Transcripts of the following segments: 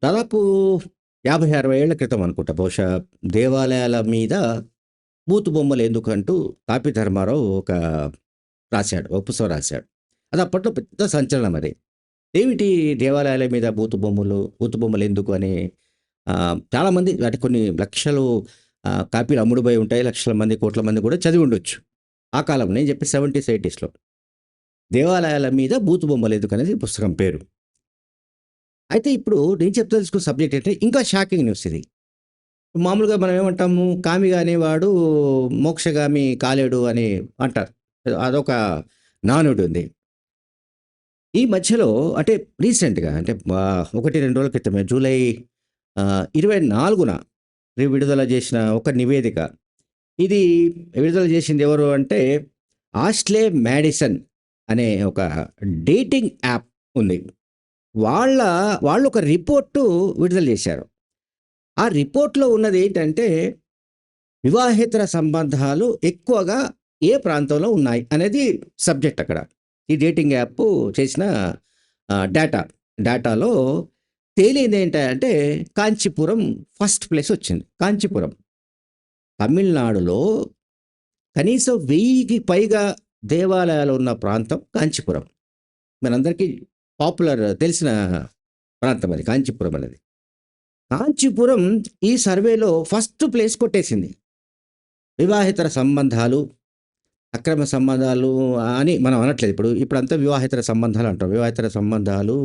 దాదాపు 50, 60 ఏళ్ల క్రితం అనుకుంటా బహుశా దేవాలయాల మీద బూతు బొమ్మలు ఎందుకంటూ తాపి ధర్మారావు రాశాడు. ఒక పుస్తకం రాశాడు. అది అప్పట్లో పెద్ద సంచలనం అది. ఏమిటి దేవాలయాల మీద బూతు బొమ్మలు ఎందుకు అని చాలామంది అంటే కొన్ని లక్షలు కాపీలు అమ్ముడుపోయి ఉంటాయి. లక్షల మంది, కోట్ల మంది కూడా చదివి ఉండొచ్చు. ఆ కాలం నేను చెప్పి 70స్, 80స్‌లో. దేవాలయాల మీద బూతు బొమ్మలు ఎందుకనేది ఈ పుస్తకం పేరు. అయితే ఇప్పుడు నేను చెప్తదలుచుకున్న సబ్జెక్ట్ ఏంటంటే ఇంకా షాకింగ్ న్యూస్ ఇది. మామూలుగా మనం ఏమంటాము, కామిగా అనేవాడు మోక్షగామి కాలేడు అని అంటారు. అదొక నానుడి ఉంది. ఈ మధ్యలో అంటే రీసెంట్‌గా అంటే 1, 2 రోజుల క్రితమే జూలై 24న విడుదల చేసిన ఒక నివేదిక. ఇది విడుదల చేసింది ఎవరు అంటే ఆష్లే మాడిసన్ అనే ఒక డేటింగ్ యాప్ ఉంది. వాళ్ళ వాళ్ళు ఒక రిపోర్టు విడుదల చేశారు. ఆ రిపోర్ట్‌లో ఉన్నదేంటంటే వివాహేతర సంబంధాలు ఎక్కువగా ఏ ప్రాంతంలో ఉన్నాయి అనేది సబ్జెక్ట్ అక్కడ. ఈ డేటింగ్ యాప్ చేసిన డేటాలో తేలిందేంటంటే కాంచీపురం ఫస్ట్ ప్లేస్ వచ్చింది. కాంచీపురం. తమిళనాడులో కనీసం 1000కి పైగా దేవాలయాలు ఉన్న ప్రాంతం కాంచీపురం. మనందరికీ తెలిసిన ప్రాంతం అది కాంచీపురం అనేది. కాంచీపురం ఈ సర్వేలో ఫస్ట్ ప్లేస్ కొట్టేసింది. వివాహేతర సంబంధాలు, అక్రమ సంబంధాలు అని మనం అనట్లేదు. ఇప్పుడంతా వివాహేతర సంబంధాలు అంటాం. వివాహేతర సంబంధాలు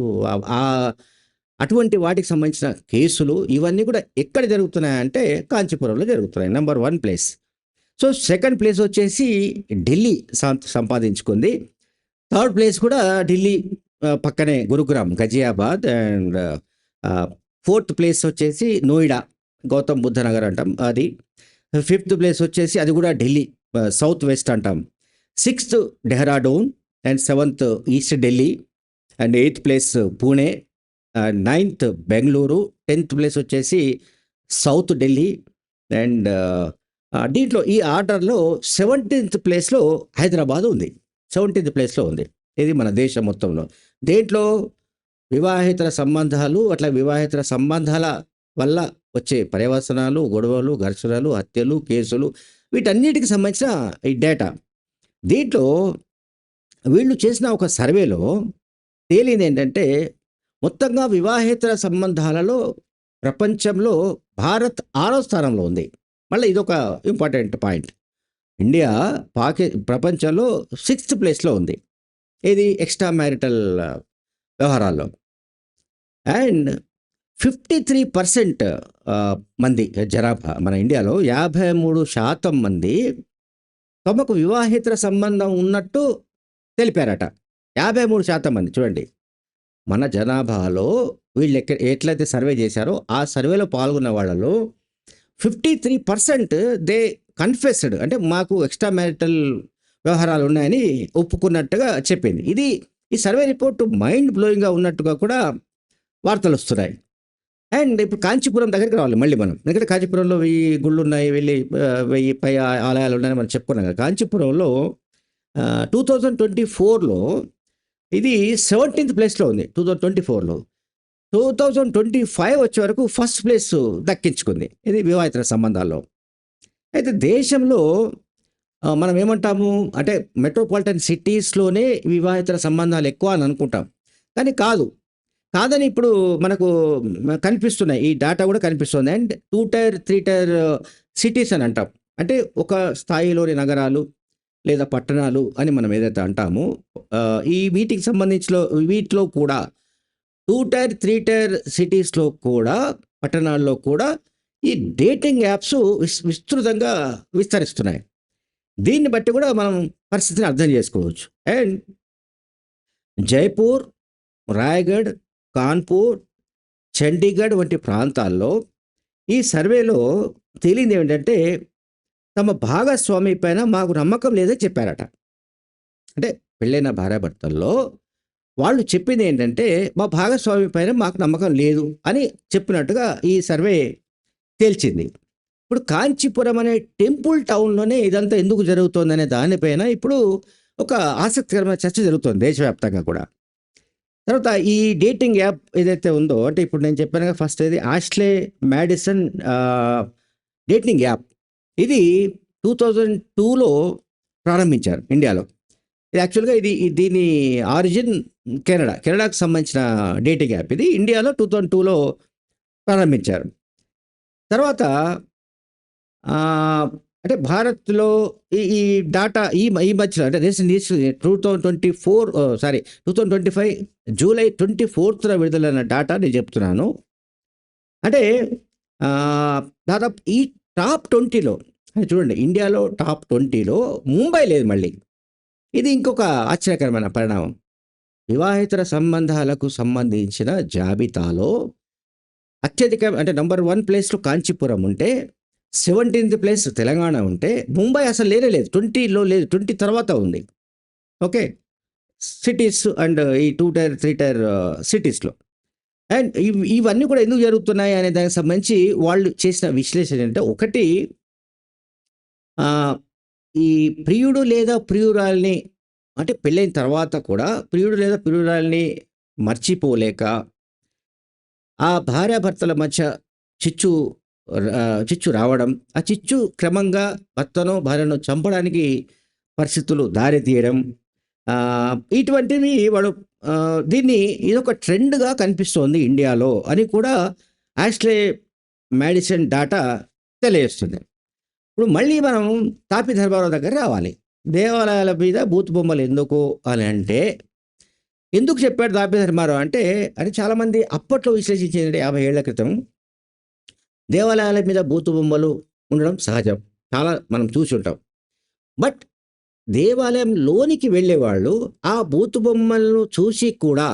అటువంటి వాటికి సంబంధించిన కేసులు ఇవన్నీ కూడా ఎక్కడ జరుగుతున్నాయంటే కాంచీపురంలో జరుగుతున్నాయి. Number 1 place. So, second place వచ్చేసి ఢిల్లీ సంపాదించుకుంది. థర్డ్ ప్లేస్ కూడా ఢిల్లీ పక్కనే Gurugram, Ghaziabad and fourth place వచ్చేసి నోయిడా, గౌతమ్ బుద్ధ నగర్ అంటాం అది. ఫిఫ్త్ ప్లేస్ వచ్చేసి అది కూడా ఢిల్లీ, సౌత్ వెస్ట్ అంటాం. Sixth Dehradun and seventh east Delhi and eighth place Pune, ninth Bengaluru, 10th place వచ్చేసి సౌత్ ఢిల్లీ అండ్ దీంట్లో ఈ ఆర్డర్లో 17th ప్లేస్లో హైదరాబాద్ ఉంది. 17th ప్లేస్లో ఉంది. ఇది మన దేశం మొత్తంలో. దేంట్లో వివాహేతర సంబంధాలు, అట్లా వివాహేతర సంబంధాల వల్ల వచ్చే పర్యవసనాలు, గొడవలు, ఘర్షణలు, హత్యలు, కేసులు వీటన్నిటికి సంబంధించిన ఈ డేటా. దీంట్లో వీళ్ళు చేసిన ఒక సర్వేలో తేలింది ఏంటంటే మొత్తంగా వివాహేతర సంబంధాలలో ప్రపంచంలో భారత్ 6వ స్థానంలో ఉంది. మళ్ళీ ఇదొక ఇంపార్టెంట్ పాయింట్. ఇండియా ప్రపంచంలో 6th ప్లేస్లో ఉంది. ఇది ఎక్స్ట్రా మ్యారిటల్ వ్యవహారాల్లో. అండ్ 53% మంది జనాభా మన ఇండియాలో 53% మంది తమకు వివాహేతర సంబంధం ఉన్నట్టు తెలిపారట. 53% మంది చూడండి. మన జనాభాలో వీళ్ళు ఎట్లయితే సర్వే చేశారో ఆ సర్వేలో పాల్గొన్న వాళ్ళలో 53% దే కన్ఫెస్డ్, అంటే మాకు ఎక్స్ట్రా మ్యారిటల్ వ్యవహారాలు ఉన్నాయని ఒప్పుకున్నట్టుగా చెప్పింది. ఈ సర్వే రిపోర్టు మైండ్ బ్లోయింగ్గా ఉన్నట్టుగా కూడా వార్తలు వస్తున్నాయి. అండ్ ఇప్పుడు కాంచీపురం దగ్గరికి రావాలి మళ్ళీ మనం. ఎందుకంటే కాంచీపురంలో 1000 గుళ్ళు ఉన్నాయి, 1000 పై ఆలయాలు ఉన్నాయని మనం చెప్పుకున్నాం కదా. కాంచీపురంలో 2024లో ఇది 17th ప్లేస్లో ఉంది. 2024లో 2025 వచ్చే వరకు ఫస్ట్ ప్లేస్ దక్కించుకుంది ఇది వివాహేతర సంబంధాల్లో. అయితే దేశంలో మనం ఏమంటాము అంటే మెట్రోపాలిటన్ సిటీస్లోనే వివాహేతర సంబంధాలు ఎక్కువ అని అనుకుంటాం. కానీ కాదని ఇప్పుడు మనకు కనిపిస్తున్నాయి. ఈ డేటా కూడా కనిపిస్తుంది. అండ్ 2 టైర్ 3 టైర్ సిటీస్ అని అంటాం. అంటే ఒక స్థాయిలోని నగరాలు లేదా పట్టణాలు అని మనం ఏదైతే అంటామో వీటికి సంబంధించిన వీటిలో కూడా 2 టైర్ 3 టైర్ సిటీస్లో కూడా, పట్టణాల్లో కూడా ఈ డేటింగ్ యాప్స్ విస్తృతంగా విస్తరిస్తున్నాయి. దీన్ని బట్టి కూడా మనం పరిస్థితిని అర్థం చేసుకోవచ్చు. అండ్ జైపూర్, రాయగఢ్, కాన్పూర్, చండీగఢ్ వంటి ప్రాంతాల్లో ఈ సర్వేలో తేలింది ఏమిటంటే తమ భాగస్వామి పైన మాకు నమ్మకం లేదని చెప్పారట. అంటే పెళ్ళైన భార్యాభర్తల్లో వాళ్ళు చెప్పింది ఏంటంటే మా భాగస్వామి పైన మాకు నమ్మకం లేదు అని చెప్పినట్టుగా ఈ సర్వే తేల్చింది. ఇప్పుడు కాంచీపురం అనే టెంపుల్ టౌన్లోనే ఇదంతా ఎందుకు జరుగుతోందనే దానిపైన ఇప్పుడు ఒక ఆసక్తికరమైన చర్చ జరుగుతోంది దేశవ్యాప్తంగా కూడా. తర్వాత ఈ డేటింగ్ యాప్ ఏదైతే ఉందో, అంటే ఇప్పుడు నేను చెప్పానుగా ఫస్ట్ ఇది ఆష్లే మ్యాడిసన్ డేటింగ్ యాప్. ఇది 2002లో ప్రారంభించారు ఇండియాలో. ఇది యాక్చువల్‌గా దీని ఆరిజిన్ కెనడాకి సంబంధించిన డేటింగ్ యాప్ ఇది. ఇండియాలో 2002లో ప్రారంభించారు. తర్వాత అంటే భారత్‌లో ఈ డాటా ఈ మధ్యలో అంటే రీసెంట్ 2025 జూలై 24న విడుదలైన డాటా నేను చెప్తున్నాను. అంటే దాదాపు ఈ టాప్ 20లో చూడండి, ఇండియాలో టాప్ 20లో ముంబై లేదు మళ్ళీ. ఇది ఇంకొక ఆశ్చర్యకరమైన పరిణామం. వివాహేతర సంబంధాలకు సంబంధించిన జాబితాలో అత్యధిక అంటే నంబర్ 1 ప్లేస్‌లో కాంచీపురం ఉంటే, 17థ్ ప్లేస్ తెలంగాణ ఉంటే, ముంబై అసలు లేనే లేదు. 20లో లేదు. 20 తర్వాత ఉంది. ఓకే. సిటీస్ అండ్ ఈ 2 టైర్, 3 టైర్ సిటీస్‌లో. అండ్ ఇవన్నీ కూడా ఎందుకు జరుగుతున్నాయి అనే దానికి సంబంధించి వాళ్ళు చేసిన విశ్లేషణ ఏంటంటే, ఒకటి ఈ ప్రియుడు లేదా ప్రియురాలిని అంటే పెళ్ళైన తర్వాత కూడా ప్రియుడు లేదా ప్రియురాలిని మర్చిపోలేక, ఆ భార్యాభర్తల మధ్య చిచ్చు చిచ్చు రావడం, ఆ చిచ్చు క్రమంగా భర్తనో, భార్యనో చంపడానికి పరిస్థితులు దారి తీయడం, ఇటువంటివి వాడు దీన్ని ఇదొక ట్రెండ్‌గా కనిపిస్తోంది ఇండియాలో అని కూడా ఆష్లే మ్యాడిసన్ డాటా తెలియజేస్తుంది. ఇప్పుడు మళ్ళీ మనం తాపీ ధర్మారావు దగ్గర రావాలి. దేవాలయాల మీద బూతు బొమ్మలు ఎందుకు అని అంటే, ఎందుకు చెప్పాడు తాపీ ధర్మారావు అంటే, అది చాలామంది అప్పట్లో విశ్లేషించింది 50 ఏళ్ల క్రితం. దేవాలయాల మీద బూతు బొమ్మలు ఉండడం సహజం. చాలా మనం చూసి ఉంటాం. బట్ దేవాలయం లోనికి వెళ్ళేవాళ్ళు ఆ బూతు బొమ్మలను చూసి కూడా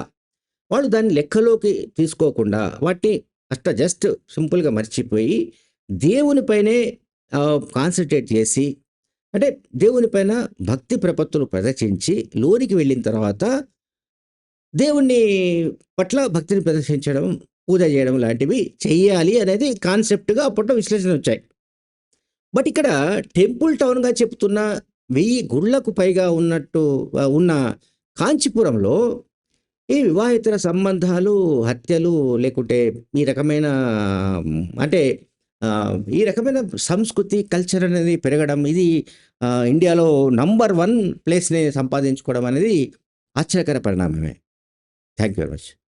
వాళ్ళు దాన్ని లెక్కలోకి తీసుకోకుండా వాటిని జస్ట్ సింపుల్‌గా మర్చిపోయి దేవునిపైనే కాన్సంట్రేట్ చేసి, అంటే దేవుని పైన భక్తి ప్రపత్తులు ప్రదర్శించి లోనికి వెళ్ళిన తర్వాత దేవుని పట్ల భక్తిని ప్రదర్శించడం, పూజ చేయడం లాంటివి చెయ్యాలి అనేది కాన్సెప్ట్‌గా అప్పట్లో విశ్లేషణలు వచ్చాయి. బట్ ఇక్కడ టెంపుల్ టౌన్‌గా చెప్తున్న 1000 గుళ్ళకు పైగా ఉన్న కాంచీపురంలో ఈ వివాహేతర సంబంధాలు, హత్యలు లేకుంటే ఈ రకమైన అంటే ఈ రకమైన సంస్కృతి, కల్చర్ అనేది పెరగడం, ఇది ఇండియాలో నంబర్ 1 ప్లేస్‌ని సంపాదించుకోవడం అనేది ఆశ్చర్యకర పరిణామమే. Thank you very much.